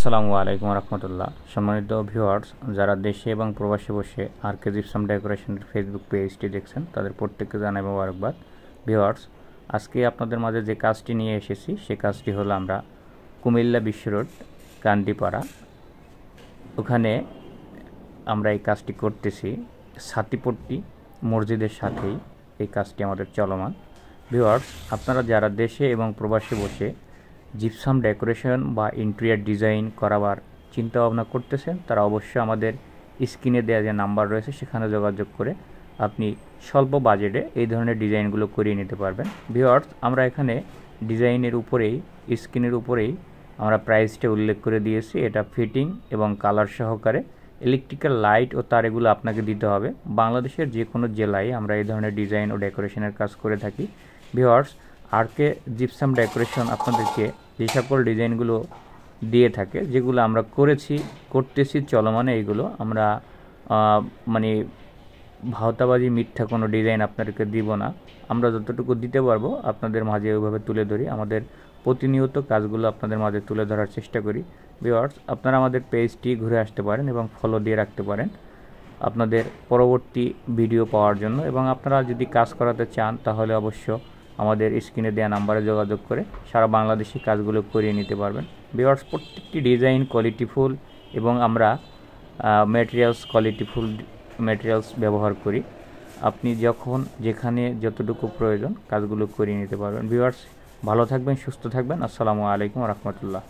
আসসালামু আলাইকুম রহমতুল্লাহ। সম্মানিত ভিউয়ার্স, যারা দেশে এবং প্রবাসে বসে আরকে জিপসাম ডেকোরেশনের ফেসবুক পেজটি দেখছেন তাদের প্রত্যেককে জানাই মোবারকবাদ। ভিউয়ার্স, আজকে আপনাদের মাঝে যে কাজটি নিয়ে এসেছি সে কাজটি হলো আমরা কুমিল্লা বিশ্ব রোড কান্দিপাড়া, ওখানে আমরা এই কাজটি করতেছি। ছাতিপট্টি মসজিদের সাথেই এই কাজটি আমাদের চলমান। ভিউয়ার্স, আপনারা যারা দেশে এবং প্রবাসে বসে জিপসাম ডেকোরেশন বা ইন্টেরিয়র ডিজাইন করাবার চিন্তা ভাবনা করতেছেন তারা অবশ্যই আমাদের স্ক্রিনে দেওয়া যে নাম্বার রয়েছে সেখানে যোগাযোগ করে আপনি স্বল্প বাজেটে এই ধরনের ডিজাইনগুলো করিয়ে নিতে পারবেন। ভিউয়ার্স, আমরা এখানে ডিজাইনের উপরেই স্ক্রিনের উপরেই আমরা প্রাইসটা উল্লেখ করে দিয়েছি। এটা ফিটিং এবং কালার সহকারে ইলেকট্রিক্যাল লাইট ও তার এগুলো আপনাকে দিতে হবে। বাংলাদেশের যে কোনো জেলায় আমরা এই ধরনের ডিজাইন ও ডেকোরেশনের কাজ করে থাকি। ভিউয়ার্স, আরকে জিপসাম ডেকোরেশন আপনাদেরকে যে সকল ডিজাইনগুলো দিয়ে থাকে, যেগুলো আমরা করতেছি চলমানে, এইগুলো আমরা মানে ভাওতাবাজি মিথ্যা কোনো ডিজাইন আপনাদেরকে দিব না। আমরা যতটুকু দিতে পারবো আপনাদের মাঝে ওইভাবে তুলে ধরি। আমাদের প্রতিনিয়ত কাজগুলো আপনাদের মাঝে তুলে ধরার চেষ্টা করি। ভিউয়ার্স, আপনারা আমাদের পেজটি ঘুরে আসতে পারেন এবং ফলো দিয়ে রাখতে পারেন আপনাদের পরবর্তী ভিডিও পাওয়ার জন্য। এবং আপনারা যদি কাজ করাতে চান তাহলে অবশ্য আমাদের স্ক্রিনে দেওয়া নাম্বারে যোগাযোগ করে সারা বাংলাদেশি কাজগুলো করিয়ে নিতে পারবেন। ভিউয়ার্স, প্রত্যেকটি ডিজাইন কোয়ালিটিফুল এবং আমরা কোয়ালিটিফুল ম্যাটেরিয়ালস ব্যবহার করি। আপনি যখন যেখানে যতটুকু প্রয়োজন কাজগুলো করিয়ে নিতে পারবেন। ভিউয়ার্স, ভালো থাকবেন, সুস্থ থাকবেন। আসসালামু আলাইকুম রহমতুল্লাহ।